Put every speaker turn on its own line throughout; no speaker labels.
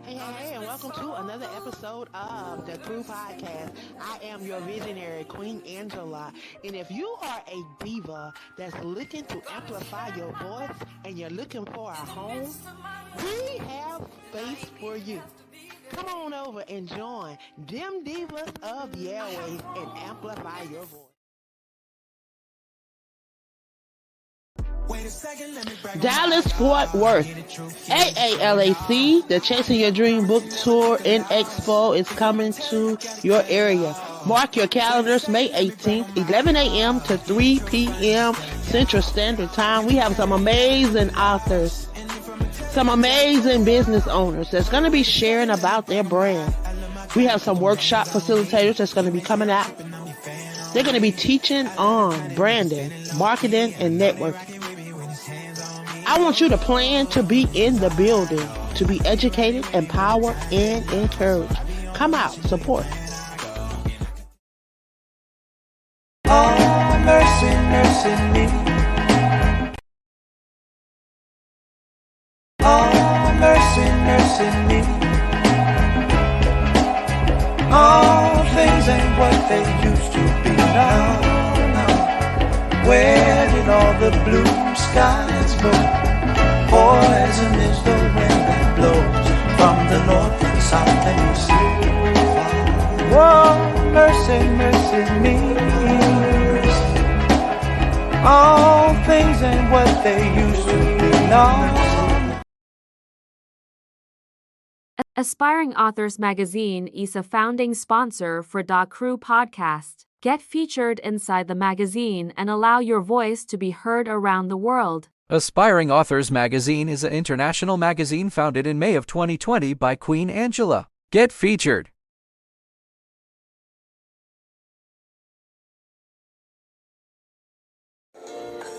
Hey, and welcome to another episode of the Crew Podcast. I am your visionary, Queen Angela. And if you are a diva that's looking to amplify your voice and you're looking for a home, we have space for you. Come on over and join them divas of the airways and amplify your voice. Dallas Fort Worth. AALAC, the Chasing Your Dream Book Tour and Expo is coming to your area. Mark your calendars, May 18th, 11 a.m. to 3 p.m. Central Standard Time. We have some amazing authors, some amazing business owners that's going to be sharing about their brand. We have some workshop facilitators that's going to be coming out. They're going to be teaching on branding, marketing, and networking. I want you to plan to be in the building, to be educated, empowered, and encouraged. Come out, support.
Oh, mercy, mercy me. Oh, mercy, mercy me. All things ain't what they used to be now. Where did all the blue skies go? Poison is the wind that blows from the north and south and east. Whoa, mercy, mercy me. All things ain't what they used to be now.
Aspiring Authors Magazine is a founding sponsor for Da Crew Podcast. Get featured inside the magazine and allow your voice to be heard around the world.
Aspiring Authors Magazine is an international magazine founded in May of 2020 by Queen Angela. Get featured.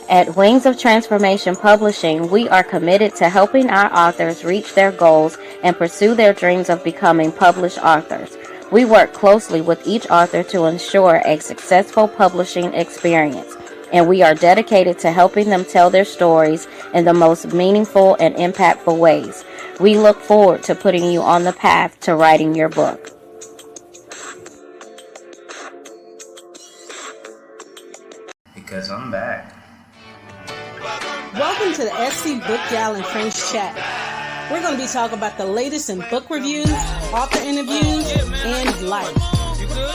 At Wings of Transformation Publishing, we are committed to helping our authors reach their goals and pursue their dreams of becoming published authors. We work closely with each author to ensure a successful publishing experience, and we are dedicated to helping them tell their stories in the most meaningful and impactful ways. We look forward to putting you on the path to writing your book.
Because I'm back.
Welcome to the SC Book Gal and Friends Chat. We're going to be talking about the latest in book reviews, author interviews, and life.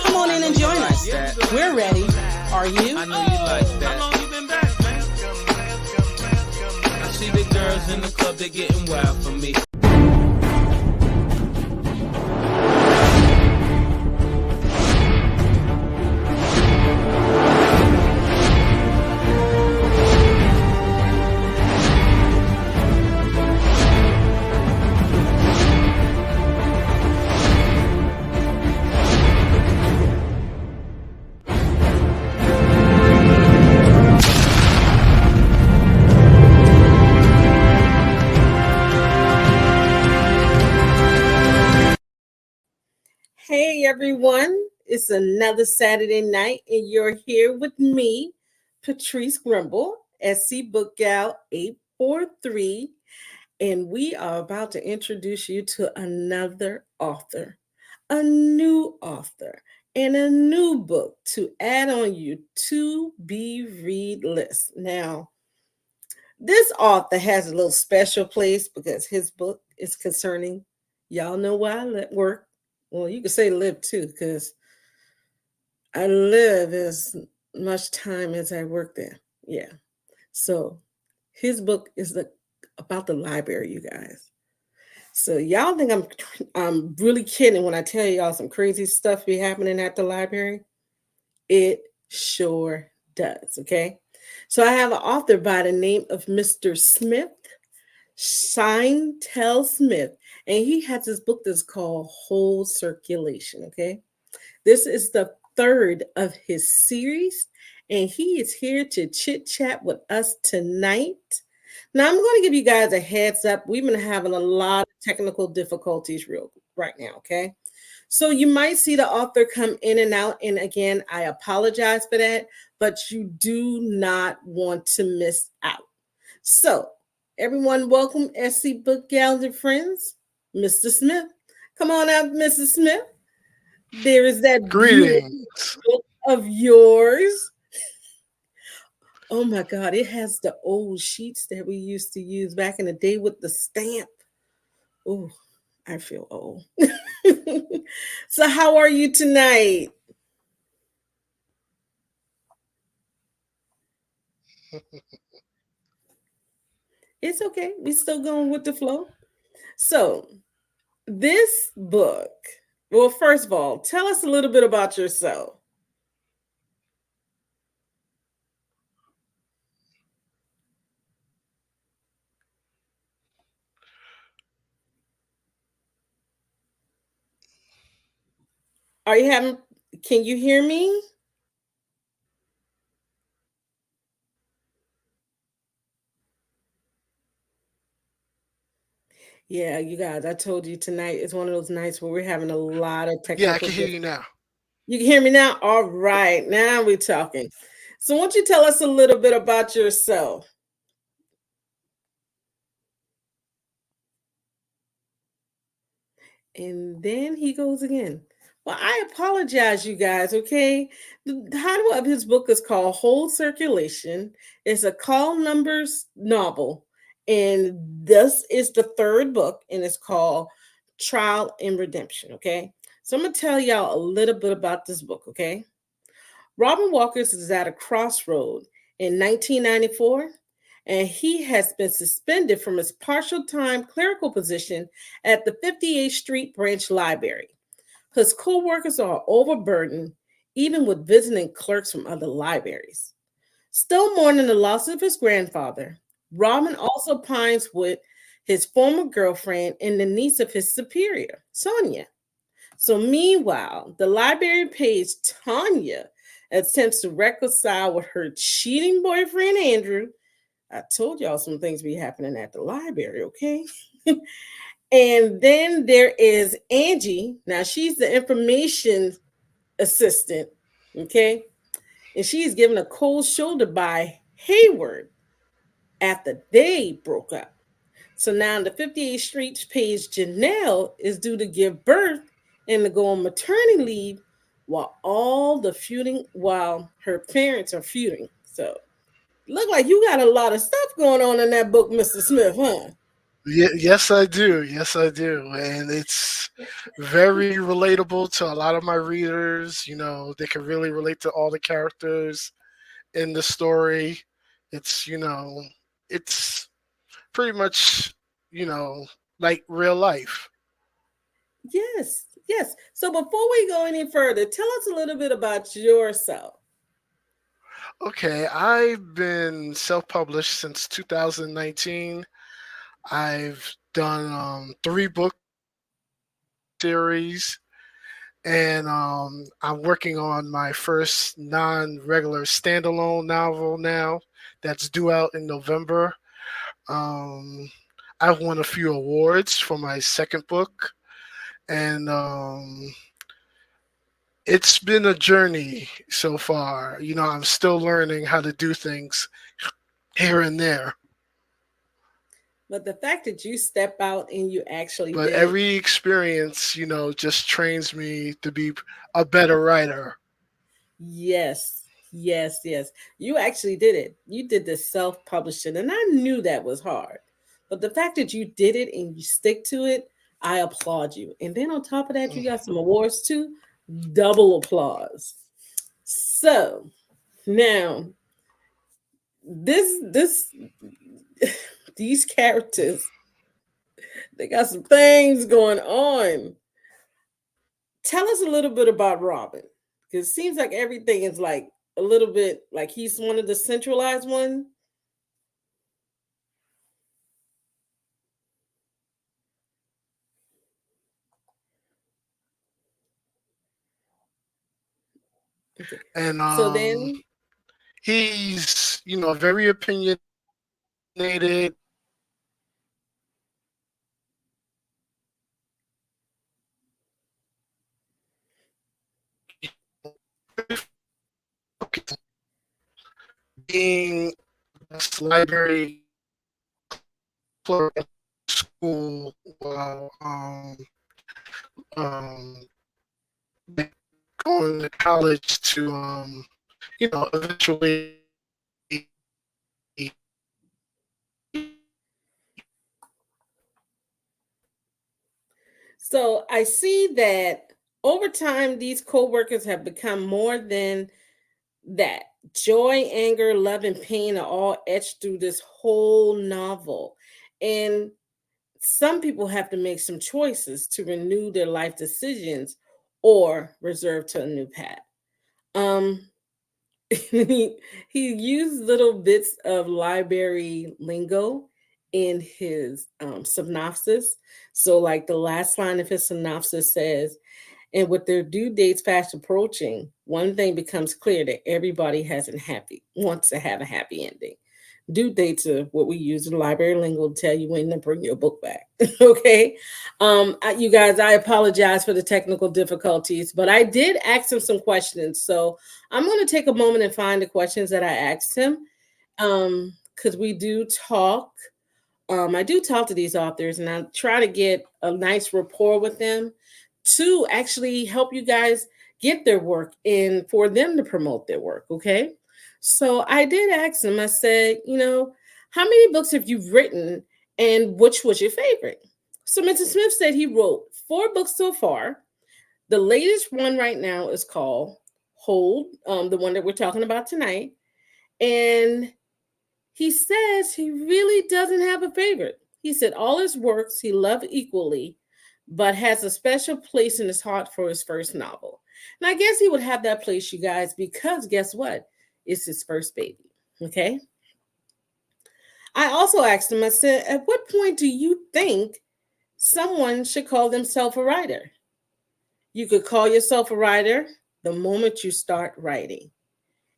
Come on in and join us. We're ready. Are you?
I know you like that. How long you been back, man? I see the girls in the club, they're getting wild for me.
Hey everyone, it's another Saturday night and you're here with me, Patrce Grimball, SC Book Gal 843, and we are about to introduce you to another author, a new author, and a new book to add on your to-be-read list. Now, this author has a little special place because his book is concerning, y'all know why I work. Well, you could say live too, because I live as much time as I work there. Yeah. So his book is about the library, you guys. So y'all think I'm really kidding when I tell y'all some crazy stuff be happening at the library? It sure does, okay? So I have an author by the name of Mr. Smith, Shine Smith, and he has this book that's called Whole Circulation, okay? This is the third of his series, and he is here to chit-chat with us tonight. Now, I'm going to give you guys a heads up. We've been having a lot of technical difficulties right now, okay? So you might see the author come in and out, and again, I apologize for that, but you do not want to miss out. So, everyone, welcome SC Book Gals and Friends. Mr. Smith. Come on out, Mrs. Smith. There is that beautiful
Greetings.
book of yours. Oh my God, it has the old sheets that we used to use back in the day with the stamp. Oh, I feel old. So, how are you tonight? It's okay. We still going with the flow. So, this book, well, first of all, tell us a little bit about yourself. Are you having, can you hear me? Yeah, you guys, I told you tonight is one of those nights where we're having a lot of
Yeah, I
technical
can hear
difficulties.
you now.
You can hear me now? All right, now we're talking. So, why don't you tell us a little bit about yourself? And then he goes again. Well, I apologize, you guys, okay? The title of his book is called Whole Circulation. It's a call numbers novel. And this is the third book, and it's called Trial and Redemption, okay? So I'm going to tell y'all a little bit about this book, okay? Robin Walker's is at a crossroad in 1994, and he has been suspended from his partial time clerical position at the 58th Street Branch Library. His co workers are overburdened, even with visiting clerks from other libraries. Still mourning the loss of his grandfather, Robin also pines with his former girlfriend and the niece of his superior, Sonia. So meanwhile, the library page Tanya attempts to reconcile with her cheating boyfriend Andrew. I told y'all some things be happening at the library, okay? And then there is Angie. Now she's the information assistant, okay? And she's given a cold shoulder by Hayward after they broke up. So now the 58th Street page Janelle is due to give birth and to go on maternity leave while her parents are feuding. So look like you got a lot of stuff going on in that book, Mr. Smith, huh?
Yes, I do. Yes, I do. And it's very relatable to a lot of my readers. They can really relate to all the characters in the story. It's pretty much, you know, like real life.
Yes, yes. So before we go any further, tell us a little bit about yourself.
Okay, I've been self published since 2019. I've done three book series, and I'm working on my first non-regular standalone novel now that's due out in November. Um, I've won a few awards for my second book, and it's been a journey so far. I'm still learning how to do things here and there,
But the fact that you step out and you actually
but
did it,
every experience, just trains me to be a better writer.
yes, yes, yes. You actually did it. You did the self-publishing, and I knew that was hard. But the fact that you did it and you stick to it, I applaud you. And then on top of that, you got some awards too. Double applause. So now this these characters, they got some things going on. Tell us a little bit about Robin. Because it seems like everything is like a little bit like he's one of the centralized one. Okay.
And
So then
he's, very opinionated, being best library clerk. school while like going to college to eventually
So I see that over time, these co-workers have become more than that. Joy, anger, love, and pain are all etched through this whole novel. And some people have to make some choices to renew their life decisions or reserve to a new path. Um, he used little bits of library lingo in his synopsis. So, like the last line of his synopsis says, and with their due dates fast approaching, one thing becomes clear that everybody wants to have a happy ending. Due dates are what we use in library lingo to tell you when to bring your book back. Okay. You guys, I apologize for the technical difficulties, but I did ask him some questions. So I'm going to take a moment and find the questions that I asked him. Because we do talk. I do talk to these authors and I try to get a nice rapport with them to actually help you guys get their work and for them to promote their work. Okay. So I did ask them, I said, how many books have you written and which was your favorite? So Mr. Smith said he wrote 4 books so far. The latest one right now is called Hold, the one that we're talking about tonight. And he says he really doesn't have a favorite. He said all his works he loved equally, but has a special place in his heart for his first novel. And I guess he would have that place, you guys, because guess what? It's his first baby. Okay. I also asked him, I said, at what point do you think someone should call themselves a writer? You could call yourself a writer the moment you start writing.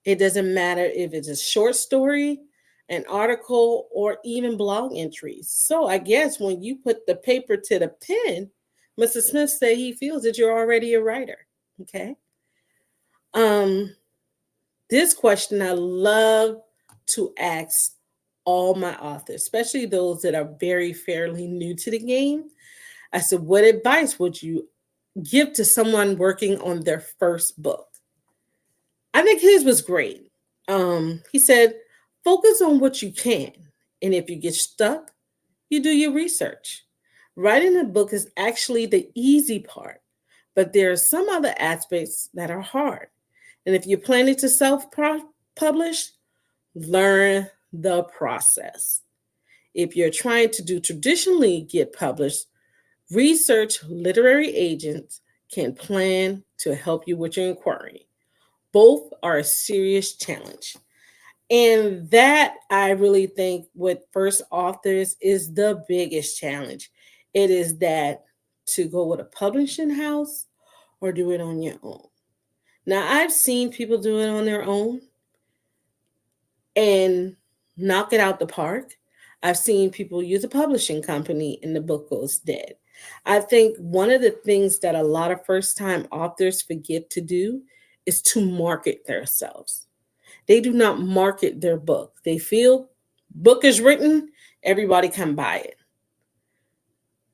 It doesn't matter if it's a short story, an article, or even blog entries. So I guess when you put the paper to the pen, Mr. Smith said he feels that you're already a writer. Okay. This question I love to ask all my authors, especially those that are very fairly new to the game. I said, what advice would you give to someone working on their first book? I think his was great. He said, focus on what you can. And if you get stuck, you do your research. Writing a book is actually the easy part, but there are some other aspects that are hard. And if you're planning to self-publish, learn the process. If you're trying to do traditionally get published, research literary agents can plan to help you with your inquiry. Both are a serious challenge. And that I really think with first authors is the biggest challenge. It is that to go with a publishing house or do it on your own. Now, I've seen people do it on their own and knock it out the park. I've seen people use a publishing company and the book goes dead. I think one of the things that a lot of first time authors forget to do is to market themselves. They do not market their book. They feel book is written, everybody can buy it.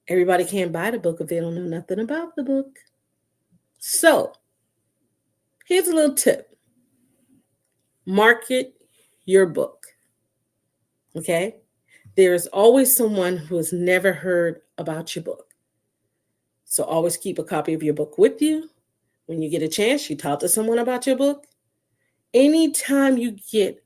Everybody can't buy the book if they don't know nothing about the book. So here's a little tip. Market your book. Okay? There is always someone who has never heard about your book. So always keep a copy of your book with you. When you get a chance, you talk to someone about your book. Anytime you get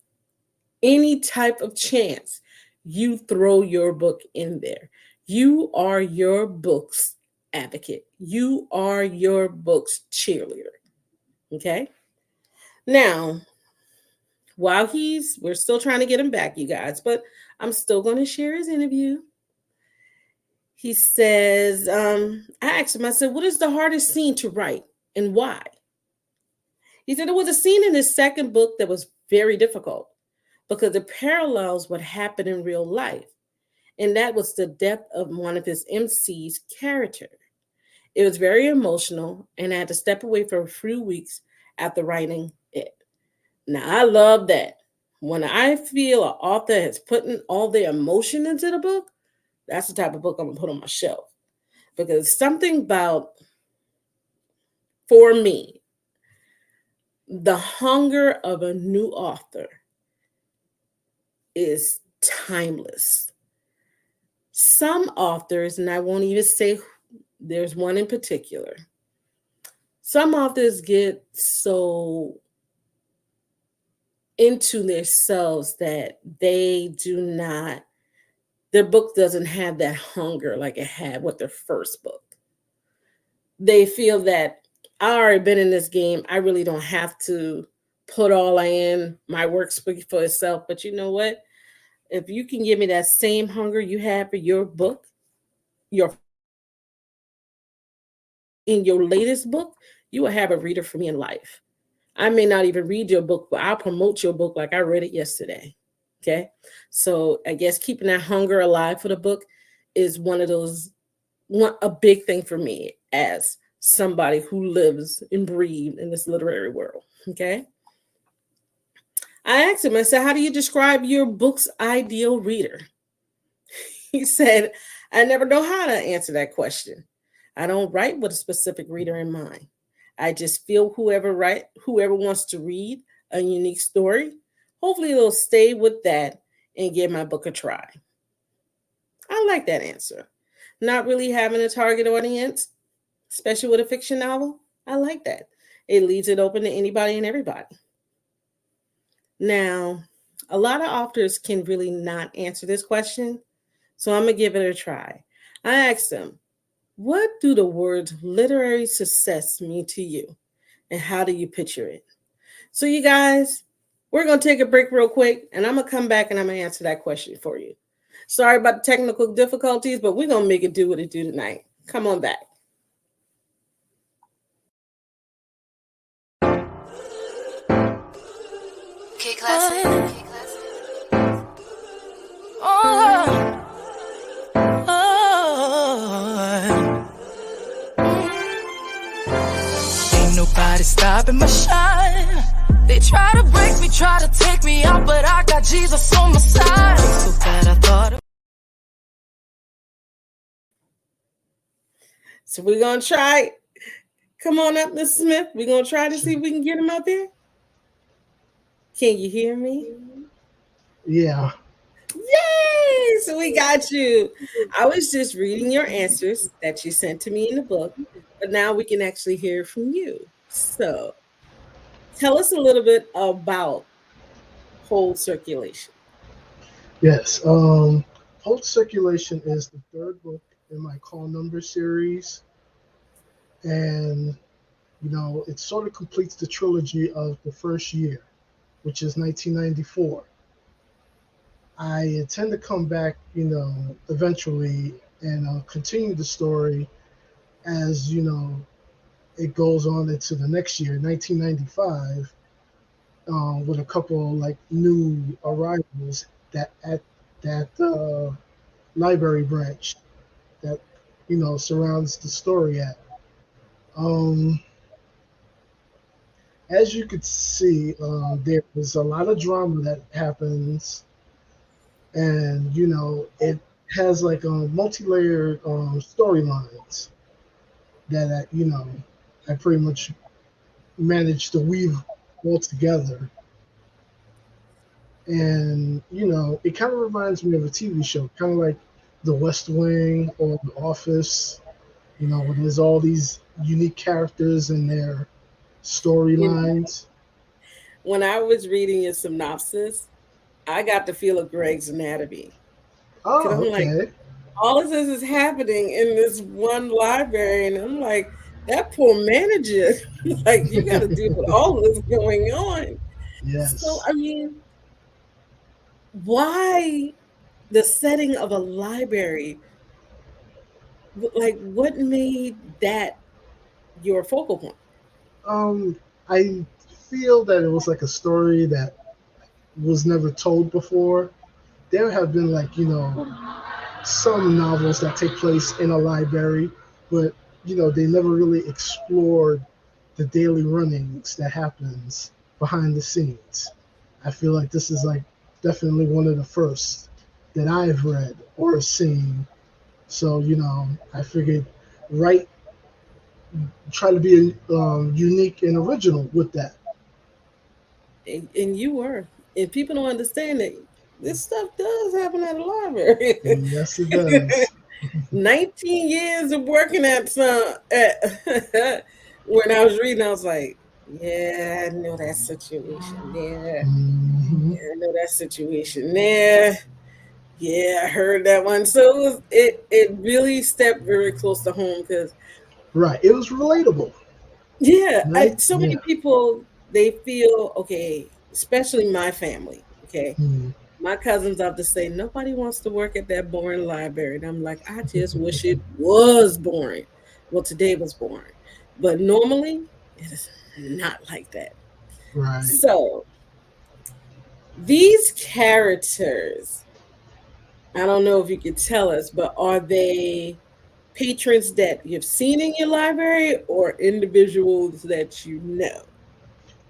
any type of chance, you throw your book in there. You are your book's advocate. You are your book's cheerleader. Okay? Now, while we're still trying to get him back, you guys, but I'm still going to share his interview. He says, I asked him, I said, what is the hardest scene to write and why? He said, there was a scene in his second book that was very difficult because it parallels what happened in real life. And that was the death of one of his MC's character. It was very emotional, and I had to step away for a few weeks after writing it. Now, I love that. When I feel an author has put in all their emotion into the book, That's the type of book I'm gonna put on my shelf because something about, for me, the hunger of a new author is timeless. Some authors, and I won't even say there's one in particular, some authors get so into themselves that their book doesn't have that hunger like it had with their first book. They feel that I already been in this game. I really don't have to put all I in. My work speaks for itself. But you know what? If you can give me that same hunger you have for your book, your in your latest book, you will have a reader for me in life. I may not even read your book, but I'll promote your book like I read it yesterday. Okay. So I guess keeping that hunger alive for the book is a big thing for me as somebody who lives and breathes in this literary world. Okay. I asked him, I said, how do you describe your book's ideal reader? He said, I never know how to answer that question. I don't write with a specific reader in mind. I just feel whoever wants to read a unique story, hopefully they'll stay with that and give my book a try. I like that answer. Not really having a target audience, especially with a fiction novel. I like that. It leaves it open to anybody and everybody. Now, a lot of authors can really not answer this question, so I'm going to give it a try. I asked them, what do the words literary success mean to you? And how do you picture it? So you guys, we're going to take a break real quick, and I'm going to come back and I'm going to answer that question for you. Sorry about the technical difficulties, but we're going to make it do what it do tonight. Come on back.
K-Classic. Oh. Ain't nobody stopping my shine. They try to break me, try to take me out, but I got Jesus on my side. So bad I thought.
So we're going to try. Come on up, Mr. Smith. We're going to try to see if we can get him up there. Can you hear me?
Yeah.
Yay! So we got you. I was just reading your answers that you sent to me in the book, but now we can actually hear from you. So tell us a little bit about Whole Circulation.
Yes. Whole Circulation is the third book in my Call Number series. And, it sort of completes the trilogy of the first year, which is 1994. I intend to come back, eventually and continue the story as, it goes on into the next year, 1995, with a couple like new arrivals that at that library branch that, surrounds the story at. As you could see, there is a lot of drama that happens, and it has like multi-layered storylines that I pretty much managed to weave all together. And it kind of reminds me of a TV show, kind of like The West Wing or The Office, when there's all these unique characters and their storylines.
When I was reading your synopsis, I got the feel of Greg's Anatomy.
Oh,
I'm
okay.
like, all of this is happening in this one library, and I'm like, that poor manager, like, you got to deal with all of this going on.
Yes.
So, I mean, why the setting of a library? Like, what made that your focal point?
I feel that it was like a story that was never told before. There have been some novels that take place in a library, but they never really explored the daily runnings that happens behind the scenes. I feel like this is definitely one of the first that I've read or seen So I figured, right, try to be unique and original with that.
And you were. And people don't understand that this stuff does happen at a library.
Yes, it does.
19 years of working at some when I was reading, I was like, yeah, I know that situation there.
Hmm.
Yeah, I know that situation there. Yeah, I heard that one. So it really stepped very close to home because
Right. It was relatable,
yeah,
right?
so
Yeah.
many people they feel okay, especially my family. Okay,
Mm.
my cousins have to say nobody wants to work at that boring library, and I'm like, I just wish it was boring. Well, today was boring, but normally it is not like that.
Right.
So these characters, I don't know if you could tell us, but are they patrons that you've seen in your library or individuals that you know?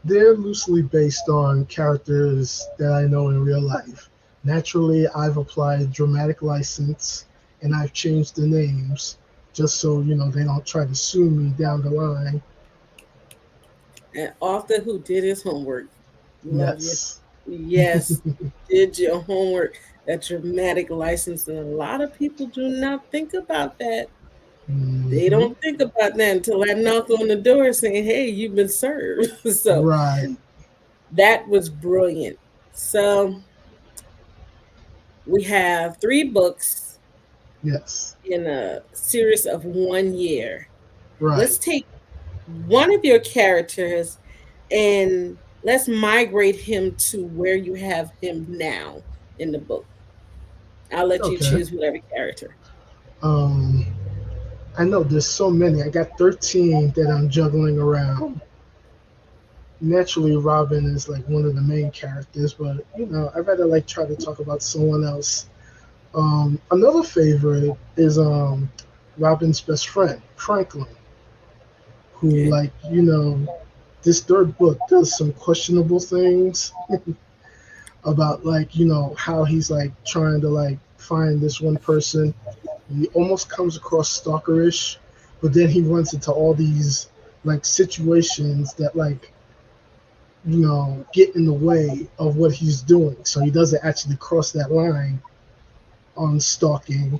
They're loosely based on characters that I know in real life. Naturally, I've applied dramatic license and I've changed the names just so they don't try to sue me down the line.
An author who did his homework. Love you.
Yes.
Yes, you did your homework. That dramatic license, and a lot of people do not think about that. They
Hmm.
don't think about that until I knock on the door saying, "Hey, you've been served." So
Right.
that was brilliant. So we have 3 books
Yes.
in a series of 1 year.
Right.
Let's take one of your characters and let's migrate him to where you have him now in the book. I'll let you
Okay.
choose whatever character.
Um, I know there's so many. I got 13 that I'm juggling around. Naturally, Robin is like one of the main characters, but I'd rather like try to talk about someone else. Another favorite is Robin's best friend, Franklin, who
Okay.
this third book does some questionable things about like how he's like trying to like find this one person. He almost comes across stalkerish, but then he runs into all these like situations that like get in the way of what he's doing. So he doesn't actually cross that line on stalking.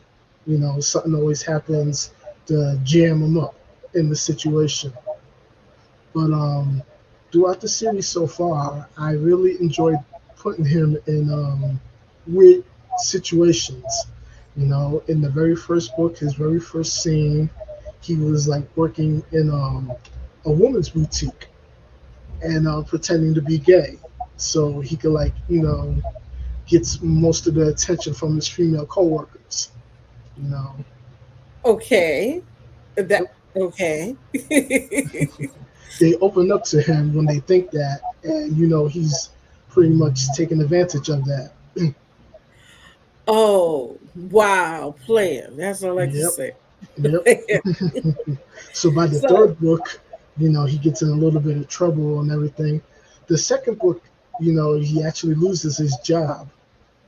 Something always happens to jam him up in the situation. But throughout the series so far, I really enjoyed putting him in weird situations. In the very first book, his very first scene, he was like working in a woman's boutique and pretending to be gay, so he could like gets most of the attention from his female coworkers. You know,
Okay. That okay.
they open up to him when they think that, and he's pretty much taking advantage of that.
Oh, wow, player. That's all I like to
Yep,
say.
yep. So by the
So,
third book, he gets in a little bit of trouble and everything. The second book, he actually loses his job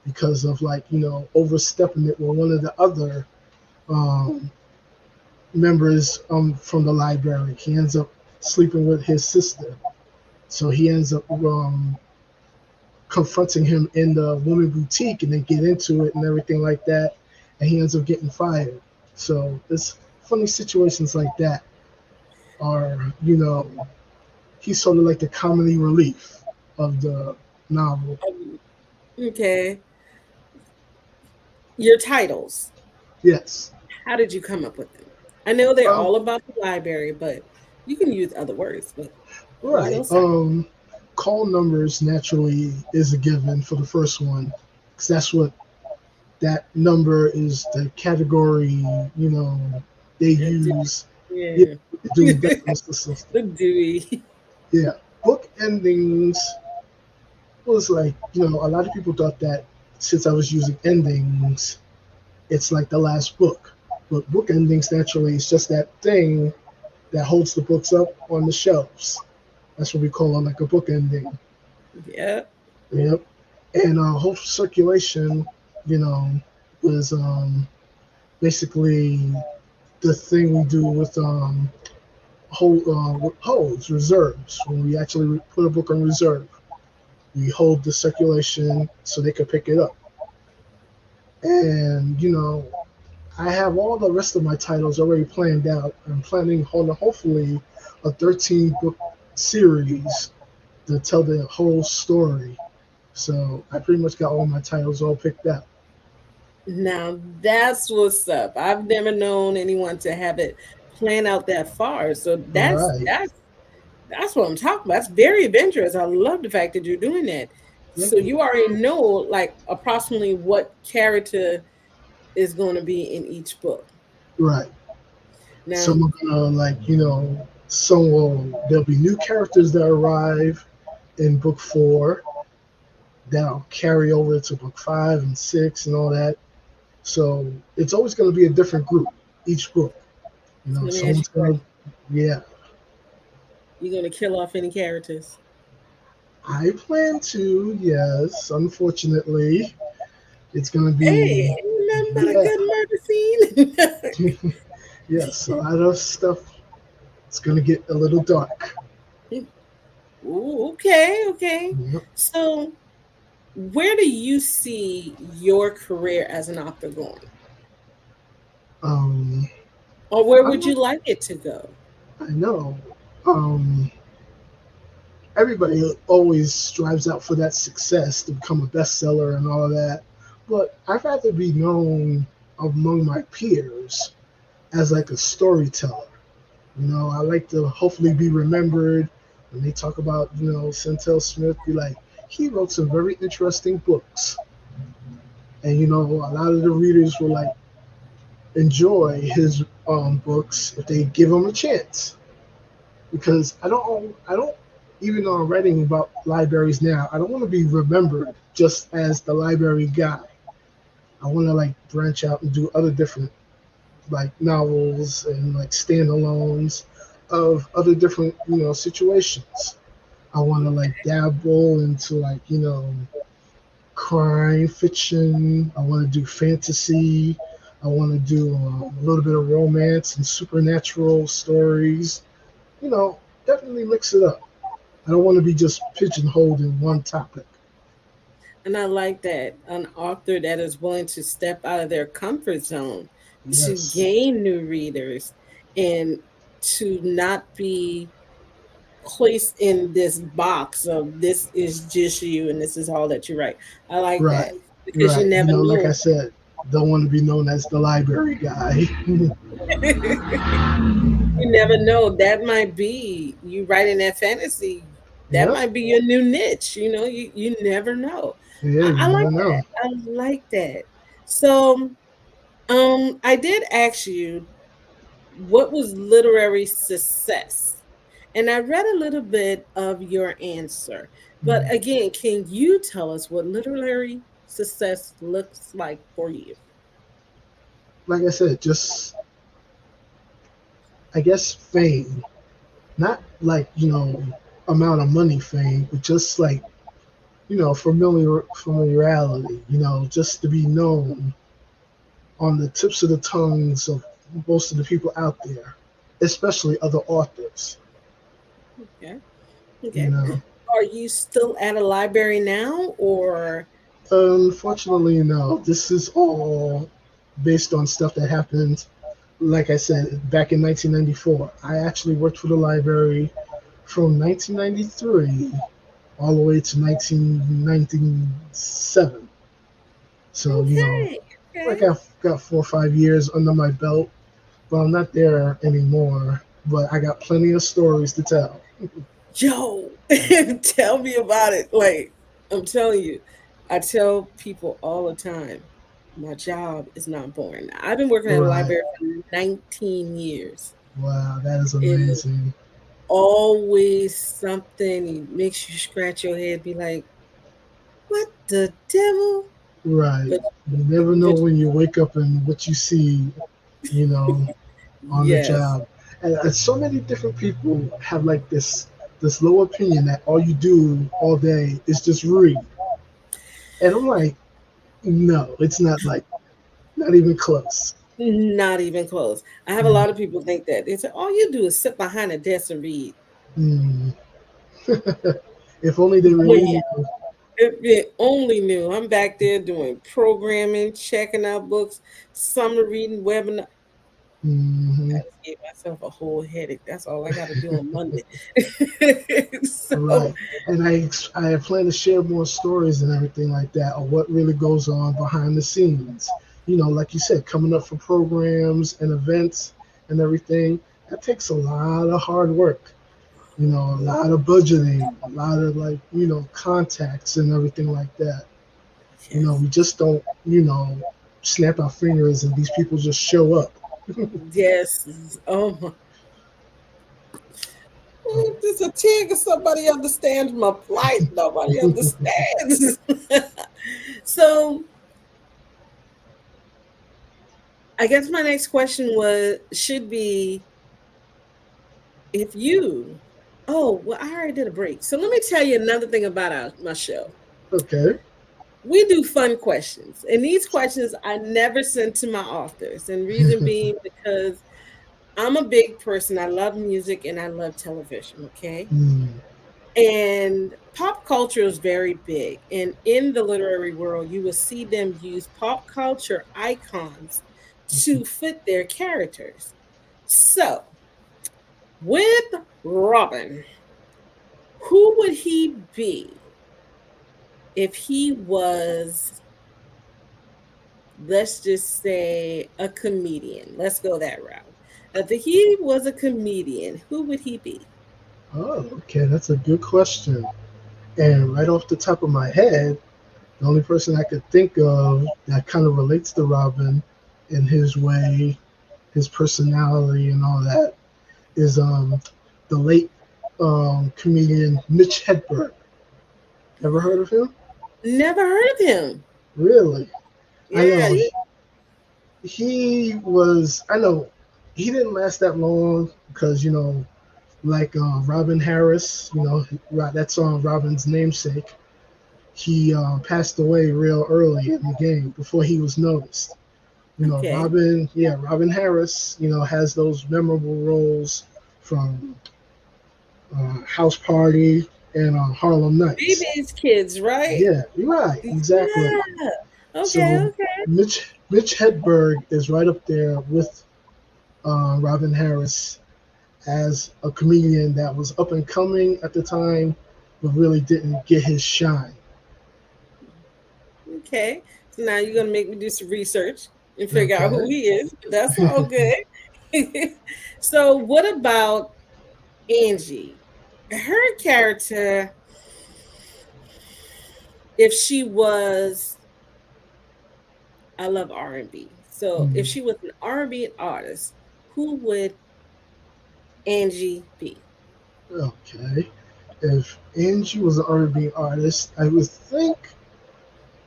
because of like overstepping it with one of the other um, members from the library. He ends up sleeping with his sister, so he ends up confronting him in the woman boutique, and they get into it and everything like that, and he ends up getting fired. So it's funny situations like that are he's sort of like the comedy relief of the novel.
okay. Your titles.
Yes.
How did you come up with them? I know they're
Um,
all about the library, but you can use other words, but what are
right.
those titles?
Call numbers naturally is a given for the first one, because that's what that number is, the category they use. Yeah,
Yeah.
Dewey Decimal System.
The Dewey.
Yeah. Book endings was like, a lot of people thought that since I was using endings, it's like the last book. But book endings naturally is just that thing that holds the books up on the shelves. That's what we call on like a book ending.
Yeah.
Yep. And whole circulation, you know, was basically the thing we do with holds reserves. When we actually put a book on reserve, we hold the circulation so they could pick it up. And I have all the rest of my titles already planned out. I'm planning on hopefully a 13 book series to tell the whole story. So I pretty much got all my titles all picked out.
Now that's what's up. I've never known anyone to have it plan out that far. So that's
Right.
that's what I'm talking about. That's very adventurous. I love the fact that you're doing that. So
Thank you.
you already know like approximately what character is going to be in each book.
Right.
Now,
Some are gonna some there'll be new characters that arrive in book 4 that'll carry over to book 5 and 6 and all that. So it's always gonna be a different group each book.
let me ask you
Someone's
a question.
gonna yeah.
You going to kill off any characters?
I plan to, yes. Unfortunately, it's gonna
Hey,
be
ain't nothing but a
yeah.
good murder scene.
Yes, a lot of stuff. It's gonna get a little dark.
Ooh, okay.
Yep.
So, where do you see your career as an author going?
Um,
Or where
I'm
would
not,
you like it to go?
I know. Um, Everybody always strives out for that success to become a bestseller and all of that, but I'd rather be known among my peers as like a storyteller. I like to hopefully be remembered when they talk about, Centel Smith, be like, he wrote some very interesting books. And, a lot of the readers will like enjoy his books if they give him a chance. Because I don't, even though I'm writing about libraries now, I don't want to be remembered just as the library guy. I want to like branch out and do other different like novels and like standalones of other different situations. I want to like dabble into like crime fiction. I want to do fantasy. I want to do a little bit of romance and supernatural stories. Definitely mix it up. I don't want to be just pigeonholed in one topic.
And I like that an author that is willing to step out of their comfort zone to
Yes.
gain new readers and to not be placed in this box of this is just you and this is all that you write. I like
Right.
that because you
Right.
never
Like I
know.
said, don't want to be known as the library guy.
You never know. That might be you writing that fantasy. That
Yep.
might be your new niche. You never know.
Yeah,
I
you
like
never know.
that. I like that. So, I did ask you what was literary success, and I read a little bit of your answer. But
Mm.
again, can you tell us what literary success looks like for you?
Like I said, just I guess fame, not like amount of money fame, but just like familiarity. Just to be known on the tips of the tongues of most of the people out there, especially other authors.
Okay.
You
Okay.
know,
Are you still at a library now, or
Unfortunately, no. This is all based on stuff that happened. Like I said, back in 1994, I actually worked for the library from 1993 all the way to 1997. So,
okay?
like
Okay.
I've got 4 or 5 years under my belt, but I'm not there anymore. But I got plenty of stories to tell.
Yo, tell me about it. Like, I'm telling you, I tell people all the time, my job is not boring. I've been working at a
Right.
library for 19 years.
Wow, that is
It is
amazing.
always something that makes you scratch your head, be like, what the devil?
Right.
But,
You
but,
never know
but
when you wake up and what you see, you know, on the
yes,
job. And so many different people have like this low opinion that all you do all day is just read. And I'm like, no, it's not like not even close.
Not even close. I have a
Mm,
lot of people think that. They say, all you do is sit behind a desk and read.
mm. If only they
Well,
really
yeah,
knew.
if they only knew. I'm back there doing programming, checking out books, summer reading, webinar.
Hmm.
I just gave myself a whole headache. That's all I got to do on Monday. So,
Right. And I plan to share more stories and everything like that of what really goes on behind the scenes. Like you said, coming up for programs and events and everything, that takes a lot of hard work. A lot of budgeting, a lot of contacts and everything like that.
yes,
We just don't, snap our fingers and these people just show up.
yes. Oh my. Just a tig or somebody understands my plight. Nobody understands. So, I guess my next question should be if you. Oh, well, I already did a break. So let me tell you another thing about my show.
Okay.
We do fun questions, and these questions I never send to my authors. And reason being because I'm a big person. I love music and I love television. Okay.
Hmm.
And pop culture is very big. And in the literary world, you will see them use pop culture icons to fit their characters. So, with Robin, who would he be if he was, let's just say, a comedian? Let's go that route. If he was a comedian, who would he be?
Oh, okay. That's a good question. And right off the top of my head, the only person I could think of that kind of relates to Robin in his way, his personality, and all that is the late comedian Mitch Hedberg. Ever heard of him?
Never heard of him.
Really? I
Yeah,
know he was. I know he didn't last that long because like Robin Harris, that song Robin's namesake. He passed away real early in the game before he was noticed.
okay.
Robin Harris, has those memorable roles from House Party and Harlem Nights.
Baby's kids, right?
Yeah, you're right, exactly.
Yeah. Okay,
So
okay.
Mitch Hedberg is right up there with Robin Harris as a comedian that was up and coming at the time, but really didn't get his shine.
Okay. So now you're gonna make me do some research and figure out who
Okay.
he is. That's all good. So what about Angie? Her character, if she was, I love R&B. So if
Hmm.
she was an R&B artist, who would Angie be?
Okay. If Angie was an R&B artist, I would think,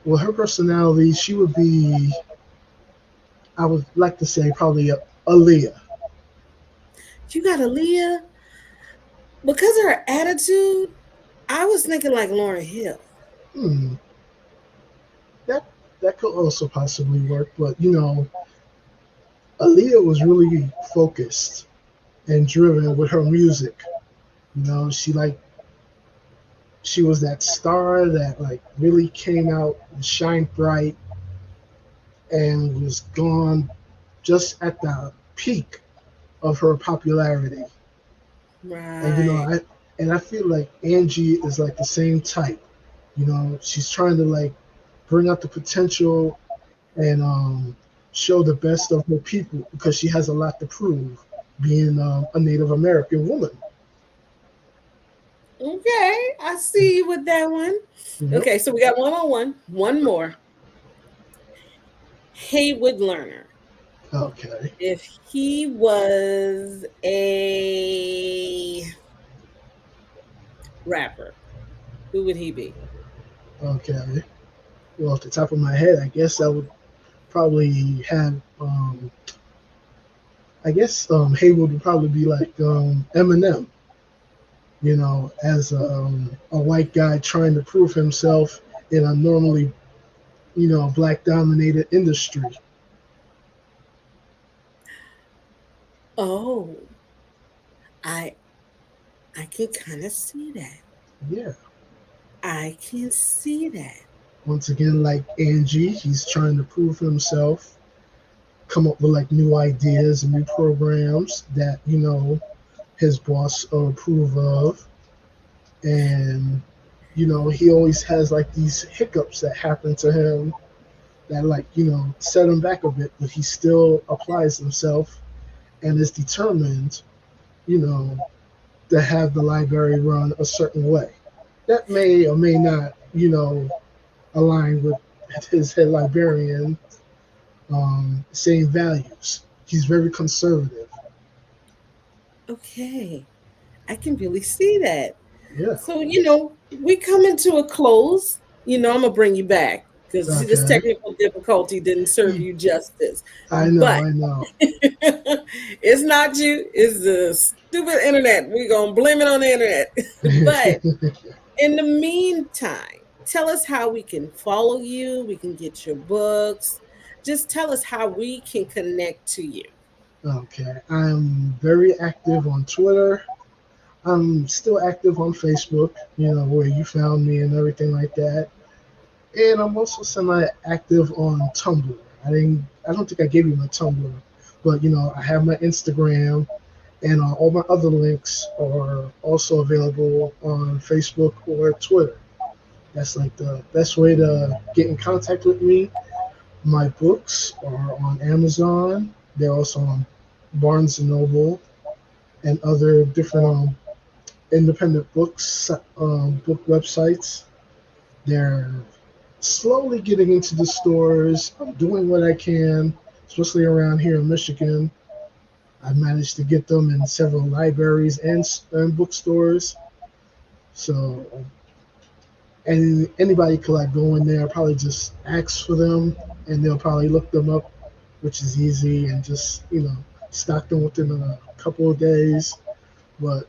well, her personality, she would be, I would like to say, probably a Aaliyah.
You got Aaliyah? Because of her attitude, I was thinking like Lauren Hill.
Hmm. That that could also possibly work, but Aaliyah was really focused and driven with her music. She was that star that really came out and shined bright and was gone just at the peak of her popularity. And
Right.
I feel like Angie is like the same type. She's trying to bring out the potential and show the best of her people because she has a lot to prove, being a Native American woman.
Okay, I see you with that one.
Yep.
Okay, so we got one on one. One more. Haywood Lerner.
Okay.
If he was a rapper, who would he be?
Okay. Well, off the top of my head, I guess I would probably have. I guess Haywood would probably be like Eminem. As a white guy trying to prove himself in a normally black dominated industry.
Oh, I I can kind of see that.
Yeah.
I can see that.
Once again, like Angie, he's trying to prove himself, come up with like new ideas and new programs that, his boss will approve of. And, he always has like these hiccups that happen to him that like, set him back a bit, but he still applies himself and is determined, you know, to have the library run a certain way. That may or may not, align with his head librarian same values. He's very conservative.
Okay, I can really see that.
Yeah.
So, we coming to a close. I'm gonna bring you back because this
Okay.
technical difficulty didn't serve you justice.
I know.
But
I know.
it's not you, it's the stupid internet. We're gonna blame it on the internet. But in the meantime, tell us how we can follow you, we can get your books. Just tell us how we can connect to you.
Okay. I'm very active on Twitter. I'm still active on Facebook, where you found me and everything like that. And I'm also semi-active on Tumblr. I don't think I gave you my Tumblr, but I have my Instagram, and all my other links are also available on Facebook or Twitter. That's like the best way to get in contact with me. My books are on Amazon. They're also on Barnes and Noble and other different independent book websites. They're slowly getting into the stores. I'm doing what I can, especially around here in Michigan. I've managed to get them in several libraries and bookstores. So, and anybody could like go in there, probably just ask for them, and they'll probably look them up, which is easy, and just stock them within a couple of days. But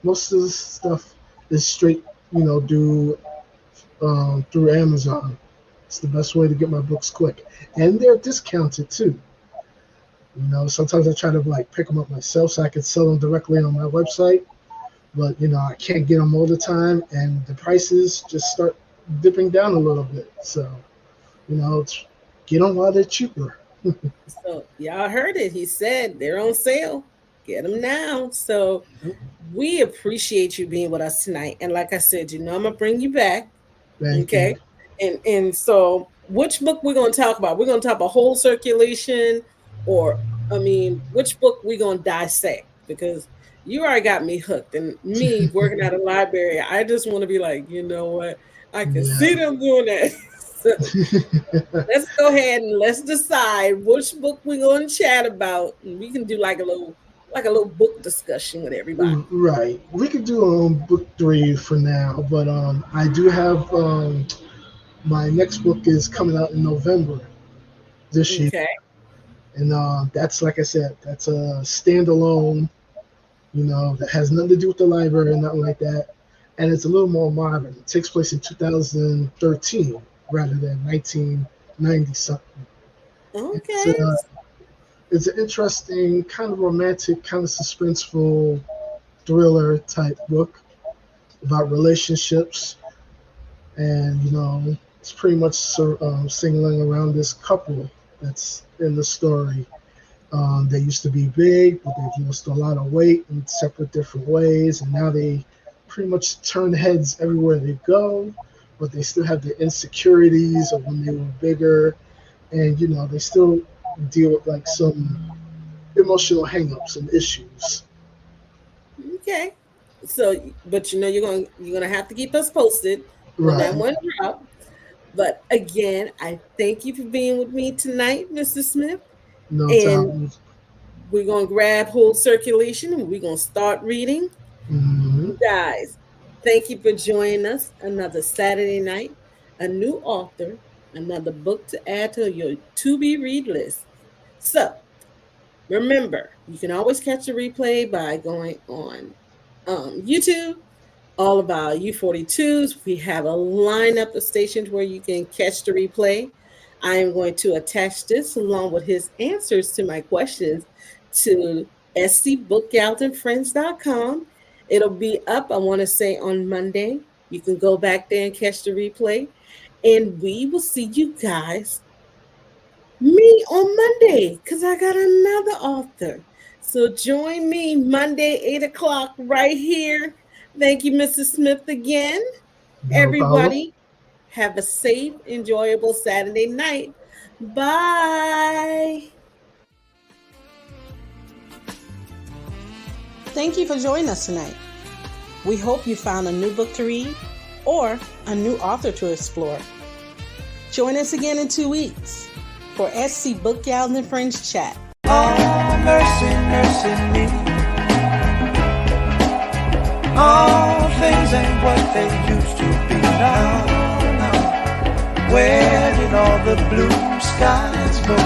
most of the stuff is straight, through Amazon. It's the best way to get my books quick, and they're discounted too. Sometimes I try to like pick them up myself so I can sell them directly on my website, but I can't get them all the time, and the prices just start dipping down a little bit. So, get them while they're cheaper.
So y'all heard it. He said they're on sale. Get them now. So we appreciate you being with us tonight. And like I said, I'm gonna bring you back.
Thank
Okay.
you.
And so which book we're gonna talk about? We're gonna talk about whole circulation, or which book we're gonna dissect, because you already got me hooked. And me working at a library, I just want to be like, you know what? I can see them doing that. So let's go ahead and let's decide which book we're going to chat about. And we can do like a little book discussion with everybody.
Right. We could do book 3 for now, but I do have my next book is coming out in November this year,
Okay.
and that's like I said, that's a standalone. That has nothing to do with the library or nothing like that, and it's a little more modern. It takes place in 2013 rather than 1990 something. It's
Okay.
a it's an interesting, kind of romantic, kind of suspenseful thriller type book about relationships, and it's pretty much singling around this couple that's in the story. They used to be big, but they've lost a lot of weight in separate different ways, and now they pretty much turn heads everywhere they go, but they still have the insecurities of when they were bigger, and they still deal with like some emotional hangups and issues.
Okay. So, but you're gonna have to keep us posted when that
Right.
one drop. But again, I thank you for being with me tonight, Mr. Smith.
No
And
time.
we're gonna grab whole circulation and we're gonna start reading.
Hmm.
You guys, thank you for joining us another Saturday night. A new author, another book to add to your to be read list. So remember, you can always catch a replay by going on YouTube. All of our U42s, we have a lineup of stations where you can catch the replay. I am going to attach this along with his answers to my questions to scbookgaltandfriends.com. It'll be up, I want to say, on Monday. You can go back there and catch the replay. And we will see you guys me on Monday because I got another author. So join me Monday, 8 o'clock, right here. Thank you, Mrs. Smith, again. Everybody, have a safe, enjoyable Saturday night. Bye. Thank you for joining us tonight. We hope you found a new book to read or a new author to explore. Join us again in 2 weeks for SC Book Gals and Friends Chat.
Oh, mercy, mercy me. All things ain't what they used to be now. Where did all the blue skies go?